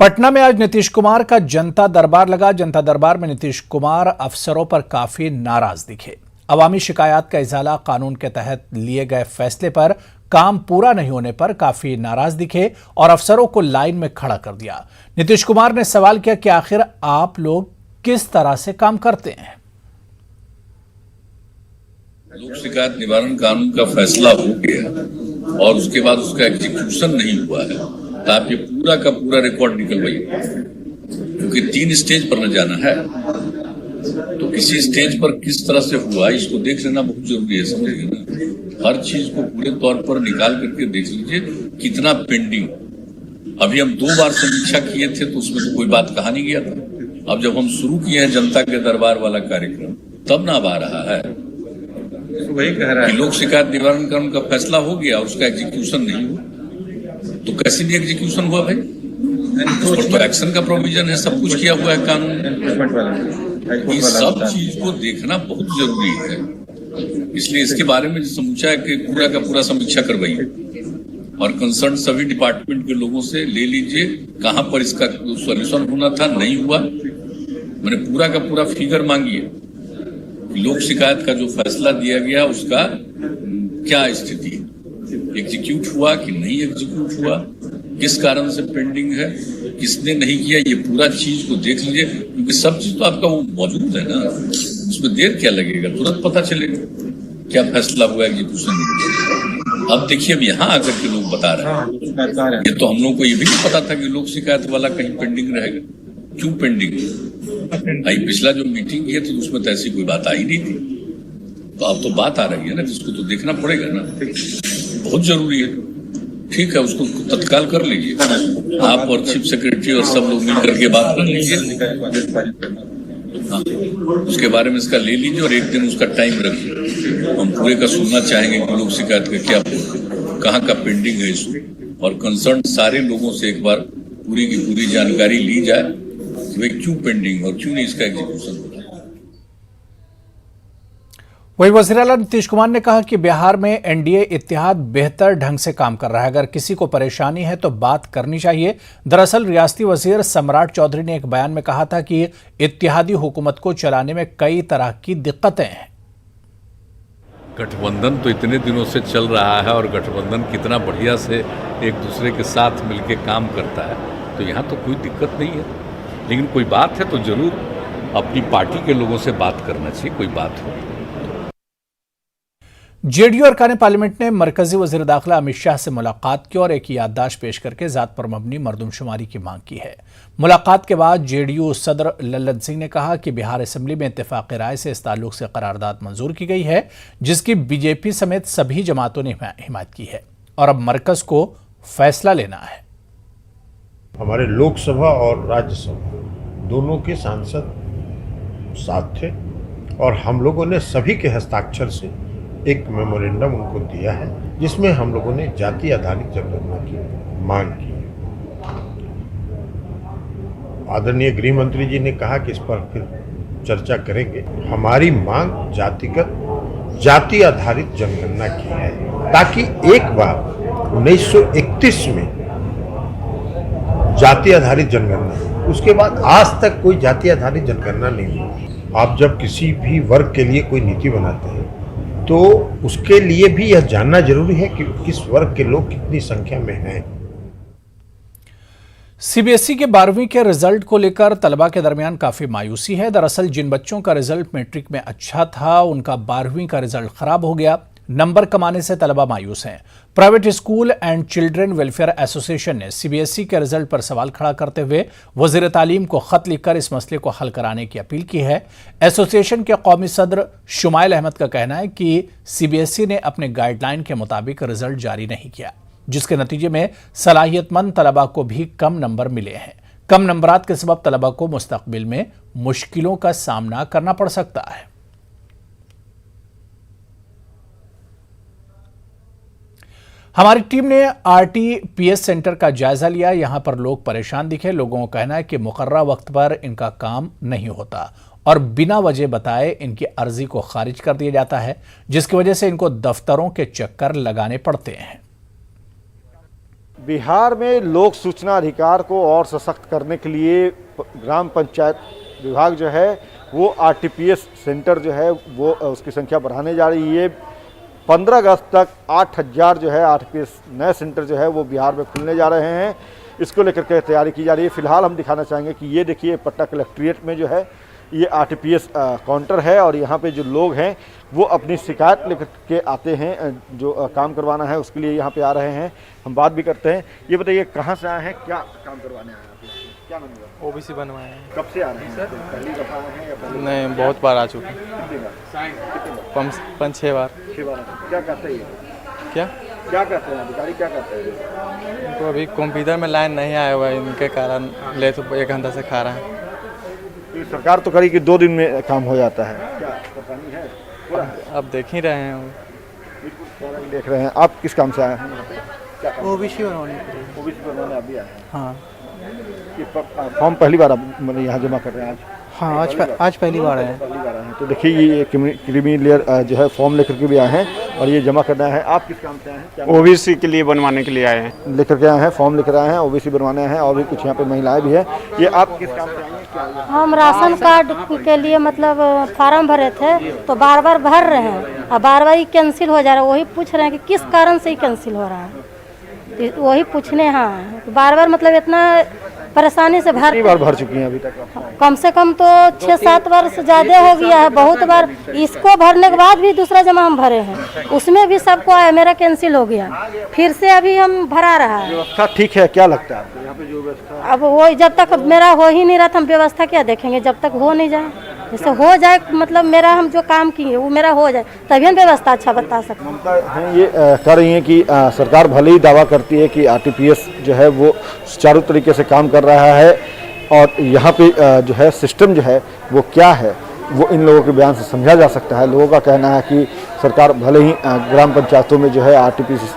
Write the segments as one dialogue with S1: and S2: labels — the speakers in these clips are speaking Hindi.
S1: पटना में आज नीतीश कुमार का जनता दरबार लगा। जनता दरबार में नीतीश कुमार अफसरों पर काफी नाराज दिखे। अवामी शिकायत का इजाला, कानून के तहत लिए गए फैसले पर काम पूरा नहीं होने पर काफी नाराज दिखे और अफसरों को लाइन में खड़ा कर दिया। नीतीश कुमार ने सवाल किया कि आखिर आप लोग किस तरह से काम करते हैं।
S2: लोक शिकायत निवारण कानून का फैसला हो गया और उसके बाद उसका एग्जीक्यूशन नहीं हुआ है, तो आप ये पूरा का पूरा रिकॉर्ड निकलवाइए, क्योंकि 3 स्टेज पर न जाना है। तो किसी स्टेज पर किस तरह से हुआ इसको देख लेना बहुत जरूरी है, समझिए ना। हर चीज को पूरे तौर पर निकाल करके देख लीजिए कितना पेंडिंग। अभी हम 2 बार समीक्षा किए थे तो उसमें तो कोई बात कहा नहीं गया था। अब जब हम शुरू किए हैं जनता के दरबार वाला कार्यक्रम, तब ना अब आ रहा है
S3: वही कह रहा है
S2: कि लोक शिकायत निवारण कानून का फैसला हो गया और उसका एग्जीक्यूशन नहीं हुआ। तो कैसे भी एग्जीक्यूशन हुआ भाई? और तो एक्शन का प्रोविजन है, सब कुछ किया हुआ है कानून में। इस सब चीज को देखना बहुत जरूरी है, इसलिए इसके बारे में समूचा है कि पूरा का पूरा समीक्षा करवाइए और कंसर्न सभी डिपार्टमेंट के लोगों से ले लीजिए कहां पर इसका सॉल्यूशन होना था, नहीं हुआ। मैंने पूरा का पूरा फिगर मांगिए, लोक शिकायत का जो फैसला दिया गया उसका क्या स्थिति है, एग्जीक्यूट हुआ कि नहीं एग्जीक्यूट हुआ, किस कारण से पेंडिंग है, किसने नहीं किया, ये पूरा चीज को देख लीजिए, क्योंकि सब चीज तो आपका वो मौजूद है ना। उसमें देर क्या लगेगा, तुरंत पता चलेगा क्या फैसला हुआ, एग्जीक्यूशन नहीं। अब देखिए, अब यहाँ आकर के लोग बता रहे हैं, ये तो हम लोग को ये भी नहीं पता था कि लोक शिकायत वाला कहीं पेंडिंग रहेगा। क्यों पेंडिंग? आई पिछला जो मीटिंग की तो उसमें तो ऐसी कोई बात आई नहीं थी, तो अब तो बात आ रही है ना, जिसको तो देखना पड़ेगा ना, बहुत जरूरी है। ठीक है, उसको तत्काल कर लीजिए आप और चीफ सेक्रेटरी और सब लोग मिल करके बात कर लीजिए। हाँ, उसके बारे में इसका ले लीजिए और एक दिन उसका टाइम रखिए। हम पूरे का सुनना चाहेंगे कि लोक शिकायत का क्या, कहाँ का पेंडिंग है इशू, और कंसर्न सारे लोगों से एक बार पूरी की पूरी जानकारी ली जाए कि भाई क्यों पेंडिंग और क्यों नहीं इसका एग्जीक्यूशन हो रहा है।
S1: वहीं वज़ीर आला नीतीश कुमार ने कहा कि बिहार में एनडीए इत्तेहाद बेहतर ढंग से काम कर रहा है। अगर किसी को परेशानी है तो बात करनी चाहिए। दरअसल रियासती वजीर सम्राट चौधरी ने एक बयान में कहा था कि इत्तेहादी हुकूमत को चलाने में कई तरह की दिक्कतें हैं।
S4: गठबंधन तो इतने दिनों से चल रहा है और गठबंधन कितना बढ़िया से एक दूसरे के साथ मिलकर काम करता है, तो यहाँ तो कोई दिक्कत नहीं है। लेकिन कोई बात है तो जरूर अपनी पार्टी के लोगों से बात करना चाहिए, कोई बात हो।
S1: जेडीयू अरकान पार्लियामेंट ने मरकजी वजीर दाखिला अमित शाह से मुलाकात की और एक याददाश्त पेश करके जात पर मबनी मरदमशुमारी की मांग की है। मुलाकात के बाद जेडीयू सदर लल्लन सिंह ने कहा कि बिहार असेंबली में इत्तेफाक राय से इस ताल्लुक से करारदाद मंजूर की गई है, जिसकी बीजेपी समेत सभी जमातों ने हिमायत की है और अब मरकज को फैसला लेना है।
S5: हमारे लोकसभा और राज्यसभा दोनों के सांसद साथ थे और हम लोगों ने सभी के हस्ताक्षर से एक मेमोरेंडम उनको दिया है, जिसमें हम लोगों ने जाति आधारित जनगणना की मांग की है। आदरणीय गृह मंत्री जी ने कहा कि इस पर फिर चर्चा करेंगे। हमारी मांग जाति आधारित जनगणना की है, ताकि एक बार 1931 में जाति आधारित जनगणना, उसके बाद आज तक कोई जाति आधारित जनगणना नहीं हुई। आप जब किसी भी वर्ग के लिए कोई नीति बनाते हैं तो उसके लिए भी यह जानना जरूरी है कि किस वर्ग के लोग कितनी संख्या में हैं।
S1: सीबीएसई के 12वीं के रिजल्ट को लेकर तलबा के दरमियान काफी मायूसी है। दरअसल जिन बच्चों का रिजल्ट मैट्रिक में अच्छा था, उनका 12वीं का रिजल्ट खराब हो गया। नंबर कमाने से तलबा मायूस हैं। Private school and children welfare association ने सीबीएसई के रिजल्ट पर सवाल खड़ा करते हुए वजीर तालीम को खत लिखकर इस मसले को हल कराने की अपील की है। एसोसिएशन के कौमी सदर शुमाइल अहमद का कहना है कि सीबीएसई ने अपने गाइडलाइन के मुताबिक रिजल्ट जारी नहीं किया, जिसके नतीजे में सलाहियतमंद तलबा को भी कम नंबर मिले हैं। कम नंबरात के सबब तलबा को मुस्तकबिल में मुश्किलों का सामना करना पड़ सकता है। हमारी टीम ने आरटीपीएस सेंटर का जायजा लिया। यहां पर लोग परेशान दिखे। लोगों का कहना है कि मुकर्रर वक्त पर इनका काम नहीं होता और बिना वजह बताए इनकी अर्जी को खारिज कर दिया जाता है, जिसकी वजह से इनको दफ्तरों के चक्कर लगाने पड़ते हैं।
S6: बिहार में लोक सूचना अधिकार को और सशक्त करने के लिए ग्राम पंचायत विभाग जो है वो आरटीपीएस सेंटर जो है वो उसकी संख्या बढ़ाने जा रही है। 15 अगस्त तक 8000 जो है आरटीपीएस नए सेंटर जो है वो बिहार में खुलने जा रहे हैं। इसको लेकर के तैयारी की जा रही है। फिलहाल हम दिखाना चाहेंगे कि ये देखिए पटना कलेक्ट्रेट में जो है ये आरटीपीएस काउंटर है और यहाँ पे जो लोग हैं वो अपनी शिकायत लेकर के आते हैं, जो काम करवाना है उसके लिए यहाँ पे आ रहे हैं। हम बात भी करते हैं। ये बताइए कहाँ से आए हैं, क्या काम करवाने आए हैं आप? क्या नाम है?
S7: ओबीसी बनवाए हैं।
S6: कब से आ रहे हैं? पहली दफा आए हैं या पहली?
S7: नहीं, बहुत बार आ चुके हैं।
S6: कितनी बार?
S7: 5-6 बार।
S6: 6 बार। क्या कहते हैं? क्या कहते हैं अधिकारी, क्या कहते हैं?
S7: तो अभी कंप्यूटर में लाइन नहीं आया हुआ है, इनके कारण ले तो 1 घंटा से खा रहा है।
S6: तो सरकार तो करी कि 2 दिन में काम हो जाता है, क्या परेशानी है?
S7: अब देख ही रहे हैं।
S6: बिल्कुल देख रहे हैं। आप किस काम से आए हैं?
S7: ओबीसी बनवाने के लिए।
S6: ओबीसी बनवाने आप भी आए हैं?
S7: हाँ
S6: ये फॉर्म पहली बार आप मतलब यहाँ जमा कर रहे हैं आज?
S7: हाँ, आज पहली बार आए।
S6: पहली बार आए हैं। तो देखिए ये क्रीमी लेयर जो है फॉर्म लेकर के भी आए हैं और ये जमा करना है। आप किस काम से आए हैं? क्या
S8: ओबीसी के लिए बनवाने के लिए आए हैं।
S6: लेकर के आए हैं, फॉर्म लेकर आए हैं, ओबीसी बनवाने हैं। और भी कुछ यहाँ पे महिलाएं भी हैं। ये आप किस काम से आए हैं? क्या
S9: हम राशन कार्ड के लिए मतलब फार्म भरे थे तो बार बार भर रहे हैं और बार बार ही कैंसिल हो जा रहा है। वही पूछ रहे हैं कि किस कारण से ही कैंसिल हो रहा है, वही पूछने। हाँ, बार बार मतलब इतना परेशानी से
S6: कितनी बार भर चुकी हैं अभी तक?
S9: कम से कम तो 6-7 वर्ष ज़्यादा हो गया है। बहुत बार इसको भरने के बाद भी दूसरा जमा हम भरे हैं, उसमें भी सबको आया, मेरा कैंसिल हो गया। फिर से अभी हम भरा रहा है।
S6: व्यवस्था ठीक है? क्या लगता है आपको यहाँ पे जो व्यवस्था?
S9: अब वो जब तक मेरा हो ही नहीं रहा था हम व्यवस्था क्या देखेंगे, जब तक हो नहीं जाए। जैसे हो जाए मतलब मेरा हम जो काम किए वो मेरा हो जाए तभी हम व्यवस्था अच्छा बता सकते हैं।
S6: ममता हैं ये कह रही हैं कि सरकार भले ही दावा करती है कि आरटीपीएस जो है वो सुचारू तरीके से काम कर रहा है और यहाँ पे जो है सिस्टम जो है वो क्या है वो इन लोगों के बयान से समझा जा सकता है। लोगों का कहना है कि सरकार भले ही ग्राम पंचायतों में जो है आरटीपीएस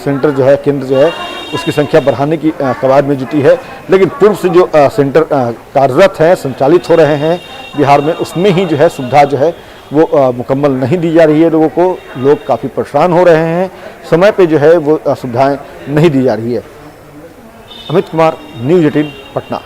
S6: सेंटर जो है केंद्र जो है उसकी संख्या बढ़ाने की कवायद में जुटी है, लेकिन पूर्व से जो सेंटर कार्यरत हैं, संचालित हो रहे हैं बिहार में, उसमें ही जो है सुविधा जो है वो मुकम्मल नहीं दी जा रही है लोगों को। लोग काफ़ी परेशान हो रहे हैं, समय पे जो है वो सुविधाएं नहीं दी जा रही है। अमित कुमार, न्यूज़ 18 पटना।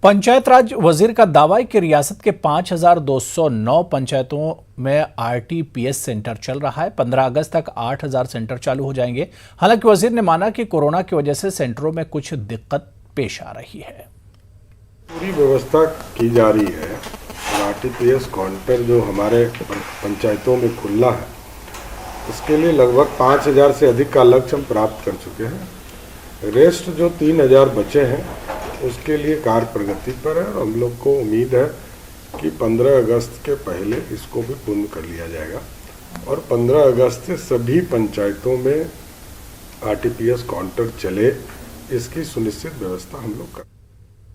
S1: पंचायत राज वजीर का दावा है कि रियासत के 5209 पंचायतों में आरटीपीएस सेंटर चल रहा है। 15 अगस्त तक 8000 सेंटर चालू हो जाएंगे। हालांकि वजीर ने माना कि कोरोना की वजह से सेंटरों में कुछ दिक्कत पेश आ रही है।
S10: पूरी व्यवस्था की जा रही है और आरटीपीएस काउंटर जो हमारे पंचायतों में खुलना है उसके लिए लगभग 5000 से अधिक का लक्ष्य हम प्राप्त कर चुके हैं। रेस्ट जो 3000 बचे हैं उसके लिए कार्य प्रगति पर है और हम लोग को उम्मीद है कि 15 अगस्त के पहले इसको भी पूर्ण कर लिया जाएगा और 15 अगस्त से सभी पंचायतों में आरटीपीएस काउंटर चले, इसकी सुनिश्चित व्यवस्था हम लोग कर